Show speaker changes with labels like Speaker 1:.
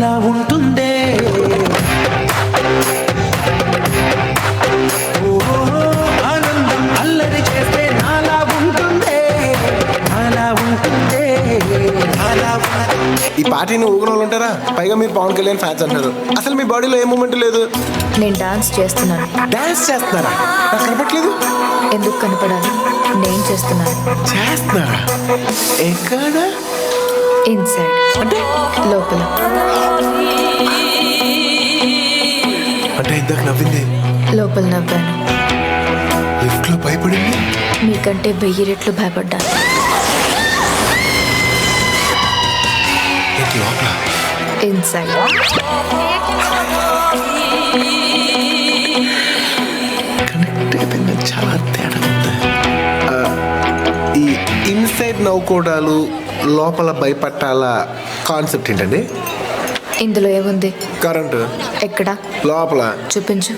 Speaker 1: ఇలా ఉంటుందే ఆనందం అల్లరి చేస్తే నాలా ఉంటుందే నాలా ఉంటుందే నాలా
Speaker 2: ఈ పార్టీని ఊగిన వాళ్ళు ఉంటారా? పైగా మీరు పవన్ కళ్యాణ్ ఫ్యాన్స్ అంటారు. అసలు మీ బాడీలో ఏ మూమెంట్ లేదు.
Speaker 3: నేను డాన్స్ చేస్తున్నాను.
Speaker 2: డాన్స్ చేస్తున్నారా? నాకు కనపట్లేదు.
Speaker 3: ఎందుకు కనపడాలి? నేను చేస్తున్నాను.
Speaker 2: చేస్తున్నారా? ఎక్కడ?
Speaker 3: ఇన్సైడ్ అంటే లోపల.
Speaker 2: అంటే ఇందాక నవ్వింది
Speaker 3: లోపల నవ్వాను.
Speaker 2: లిఫ్ట్ లో భయపడింది.
Speaker 3: మీకంటే 1000 రెట్లు భయపడ్డాను.
Speaker 2: లోపల
Speaker 3: ఇన్సైడ్.
Speaker 2: కనెక్ట్ అయిపోయింది. చాలా తేడా ఉంది. ఈ ఇన్సైడ్ నవ్వుకోవడాలు లోపల భయపట్టాల కాన్సెప్ట్ ఏంటండి?
Speaker 3: ఇందులో ఏముంది?
Speaker 2: కరెంటు
Speaker 3: ఎక్కడ?
Speaker 2: లోపల.
Speaker 3: చూపించు.